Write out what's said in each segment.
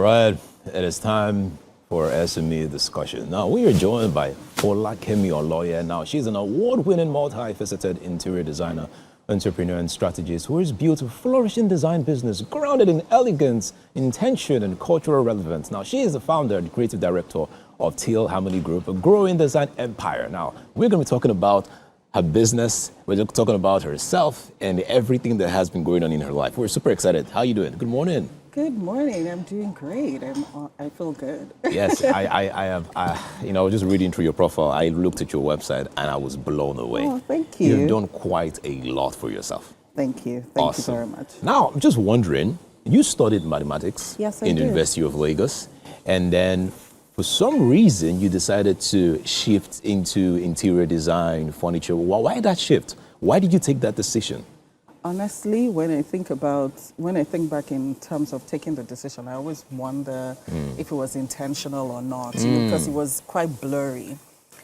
right, it is time for SME discussion. Now, we are joined by Folakemi, a lawyer. Now, she's an award-winning, multi-faceted interior designer, entrepreneur, and strategist who has built a flourishing design business grounded in elegance, intention, and cultural relevance. Now, she is the founder and creative director of Teal Harmony Group, a growing design empire. Now, we're going to be talking about her business, we're just talking about herself and everything that has been going on in her life. We're super excited. How are you doing? Good morning. Good morning. I'm doing great. I feel good. Yes, I have. I was just reading through your profile. I looked at your website and I was blown away. Oh, thank you. You've done quite a lot for yourself. Thank you. Thank Awesome. you very much. Now, I'm just wondering, you studied mathematics Yes, I in the did. University of Lagos, and then for some reason you decided to shift into interior design, furniture. Why that shift? Why did you take that decision? Honestly, when I think back in terms of taking the decision, I always wonder if it was intentional or not, because it was quite blurry.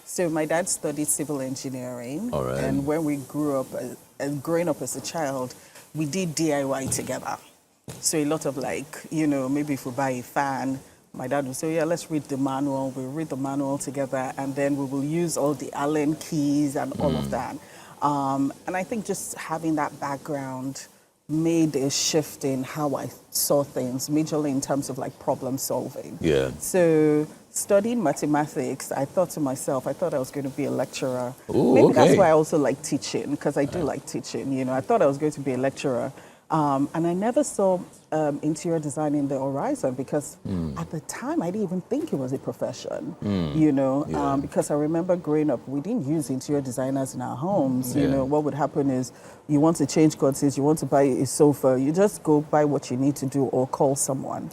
So my dad studied civil engineering, All right. and when we grew up, growing up as a child, we did DIY together. So a lot of maybe if we buy a fan, my dad would say, yeah, let's read the manual. We'll read the manual together, and then we will use all the Allen keys and all of that. And I think just having that background made a shift in how I saw things, majorly in terms of problem solving. Yeah. So studying mathematics, I thought to myself, I thought I was going to be a lecturer. Ooh, Maybe okay. that's why I also like teaching, because I do like teaching. I thought I was going to be a lecturer. And I never saw interior design in the horizon because at the time I didn't even think it was a profession, because I remember growing up, we didn't use interior designers in our homes. What would happen is you want to change curtains, you want to buy a sofa, you just go buy what you need to do or call someone.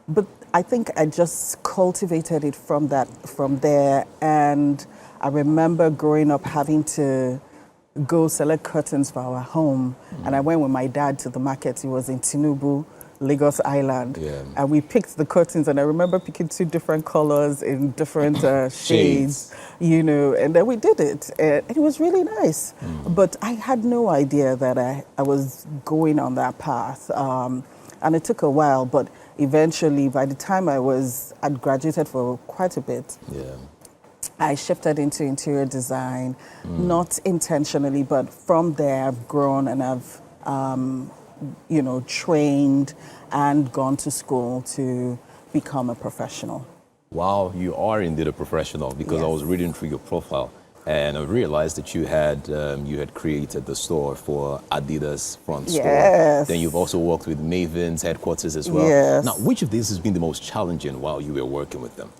But I think I just cultivated it from there. And I remember growing up having to go select curtains for our home. And I went with my dad to the market. He was in Tinubu, Lagos Island. Yeah. And we picked the curtains, and I remember picking 2 different colors in different shades, and then we did it. And it was really nice. But I had no idea that I was going on that path. And it took a while, but eventually, by the time I'd graduated for quite a bit. Yeah. I shifted into interior design, not intentionally, but from there I've grown and I've, trained and gone to school to become a professional. Wow, you are indeed a professional, because I Yes. was reading through your profile and I realized that you had created the store for Adidas front store. Yes. Then you've also worked with Maven's headquarters as well. Yes. Now, which of these has been the most challenging while you were working with them?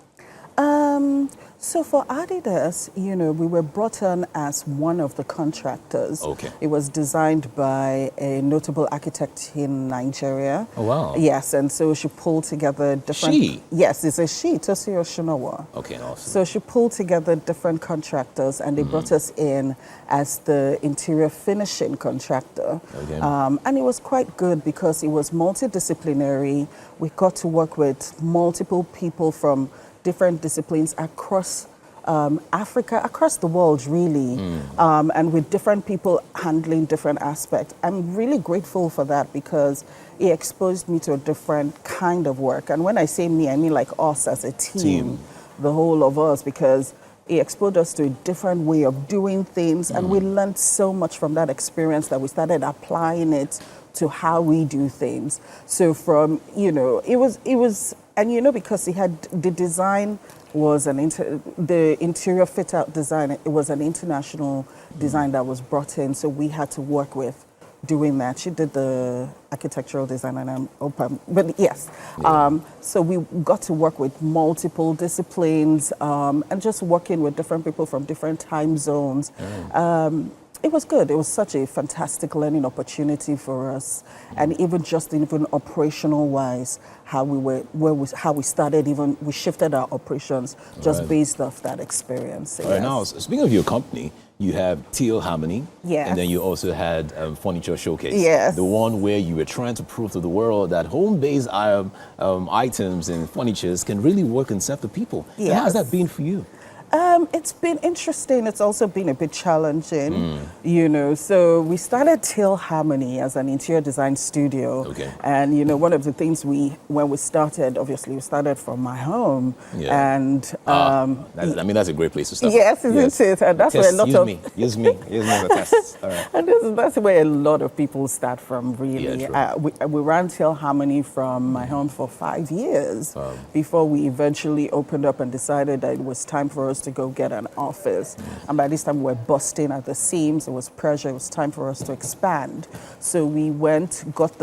So for Adidas, we were brought on as one of the contractors. Okay. It was designed by a notable architect in Nigeria. Oh, wow. Yes, and so she pulled together different... She? Yes, it's a she, Tosi Oshinowa. Okay, awesome. So she pulled together different contractors, and they brought us in as the interior finishing contractor. Okay. And it was quite good because it was multidisciplinary. We got to work with multiple people from different disciplines across Africa, across the world, really, and with different people handling different aspects. I'm really grateful for that because it exposed me to a different kind of work. And when I say me, I mean like us as a team. The whole of us, because it exposed us to a different way of doing things, and we learned so much from that experience that we started applying it to how we do things. So from, it was, and because it had, the design was the interior fit out design, it was an international design that was brought in, so we had to work with doing that. She did the architectural design, and I'm open, but yes. Yeah. So we got to work with multiple disciplines, and just working with different people from different time zones. It was good. It was such a fantastic learning opportunity for us, and even operational wise, how we started. Even we shifted our operations just based off that experience. All right, now, speaking of your company, you have Teal Harmony, Yes. and then you also had Furniture Showcase. Yes. The one where you were trying to prove to the world that home-based items and furnitures can really work and serve the people. And how's Yes. that been for you? It's been interesting. It's also been a bit challenging, you know. So we started Till Harmony as an interior design studio. Okay. And, you know, one of the things when we started, obviously, we started from my home. Yeah. And, that's a great place to start. yes, isn't it? And that's where a lot of... Use me as a test. All right. And that's where a lot of people start from, really. Yeah, true. We ran Till Harmony from my home for 5 years before we eventually opened up and decided that it was time for us to go get an office. And by this time, we were busting at the seams. It was pressure. It was time for us to expand. So we got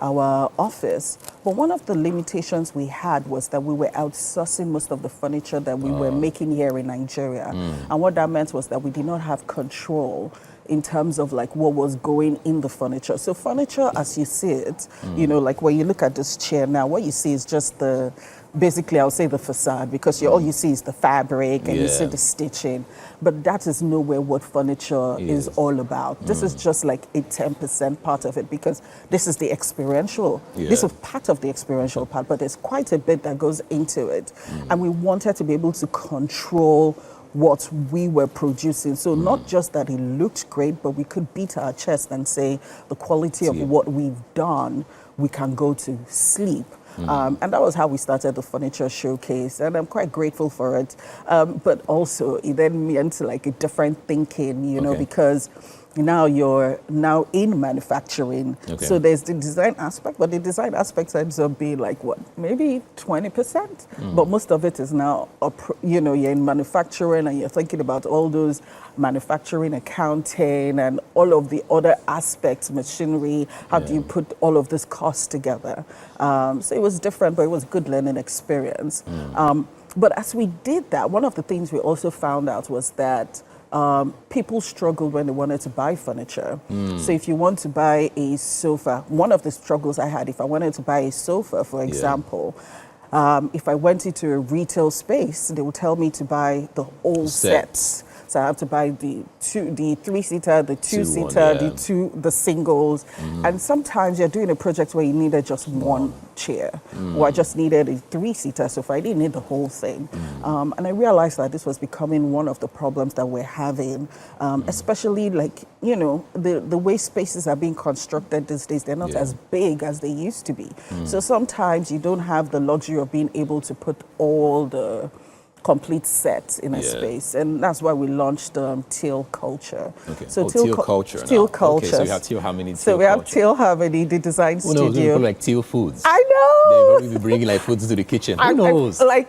our office. But one of the limitations we had was that we were outsourcing most of the furniture that we were making here in Nigeria. And what that meant was that we did not have control in terms of like what was going in the furniture. So furniture, as you see it, you know, like when you look at this chair now, what you see is just basically, I'll say the facade, because all you see is the fabric and you see the stitching. But that is nowhere what furniture is all about. This is just like a 10% part of it, because this is the experiential. This is part of the experiential part, but there's quite a bit that goes into it. And we wanted to be able to control what we were producing. So not just that it looked great, but we could beat our chest and say the quality of what we've done, we can go to sleep. And that was how we started the furniture showcase, and I'm quite grateful for it. But also, it then meant like a different thinking, you know, because now you're now in manufacturing. So there's the design aspect, but the design aspect ends up being like what, maybe 20%, but most of it is now, you know, you're in manufacturing and you're thinking about all those manufacturing, accounting, and all of the other aspects, machinery. How do you put all of this cost together? So it was different, but it was a good learning experience. But as we did that, one of the things we also found out was that people struggled when they wanted to buy furniture. So if you want to buy a sofa, one of the struggles I had, if I wanted to buy a sofa, for example, if I went into a retail space, they would tell me to buy the whole sets. So I have to buy the 3-seater, the 2-seater, the singles. And sometimes you're doing a project where you needed just one chair, or I just needed a 3-seater, so if I didn't need the whole thing. And I realized that this was becoming one of the problems that we're having, especially like, you know, the way spaces are being constructed these days, they're not as big as they used to be. So sometimes you don't have the luxury of being able to put all the complete set in a space, and that's why we launched Till Culture. So Till Culture. Till Culture. Okay, so you have Till Harmony. So we have Till Harmony, the design studio. People like Till Foods. I know. They'll probably be bringing like foods to the kitchen. Who knows? I'm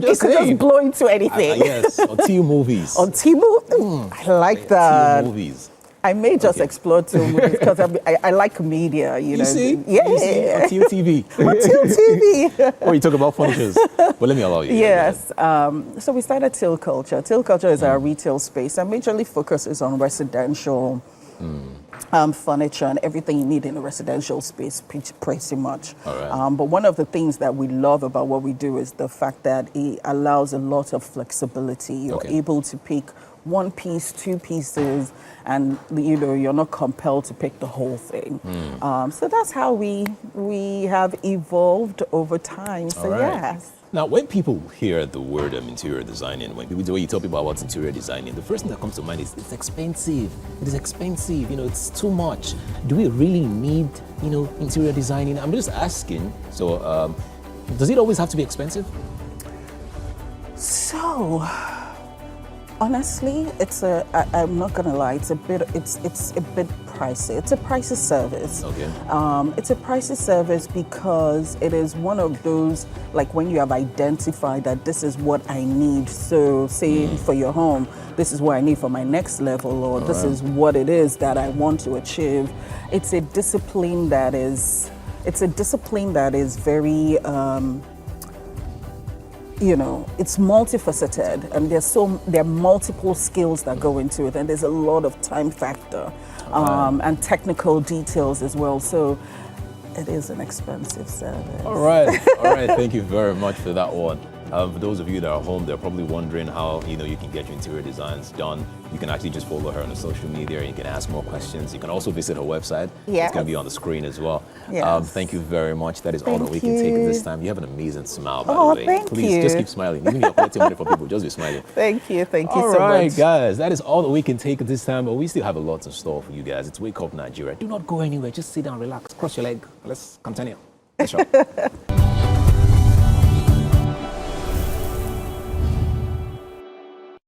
just saying. It could just blow into anything. Yes, or Till Movies. On Till I like that. Till Movies. I may just explore Till Movies because I like media, you know. See? Yeah. You see? On Till TV. On Till TV. Or you talk about furnitures. But let me allow you. Yes. So we started Till Culture. Till Culture is our retail space and majorly focuses on residential furniture and everything you need in a residential space, pretty much. All right. But one of the things that we love about what we do is the fact that it allows a lot of flexibility. You're able to pick one piece, two pieces, and you know you're not compelled to pick the whole thing. So that's how we have evolved over time. So yes. Now, when people hear the word interior designing, when you tell people about interior designing, the first thing that comes to mind is it's expensive. It is expensive. You know, it's too much. Do we really need, you know, interior designing? I'm just asking. So, does it always have to be expensive? So, honestly, I'm not gonna lie, it's a bit pricey. It's a pricey service. It's a pricey service because it is one of those, like when you have identified that this is what I need. So say for your home, this is what I need for my next level, or this is what it is that I want to achieve. It's a discipline that is very, you know, it's multifaceted, and there are multiple skills that go into it, and there's a lot of time factor and technical details as well. So it is an expensive service. All right. Thank you very much for that one. For those of you that are home, they're probably wondering how you can get your interior designs done. You can actually just follow her on the social media. You can ask more questions. You can also visit her website. Yes. It's going to be on the screen as well. Yes. Thank you very much. That is all that we can take at this time. You have an amazing smile, by the way. Thank Please you. just keep smiling. Even if you're collecting money from people, just be smiling. Thank you so All much. right, guys, that is all that we can take at this time, but we still have a lot in store for you guys. It's Wake Up Nigeria. Do not go anywhere. Just sit down, relax, cross your leg. Let's continue. Let's show.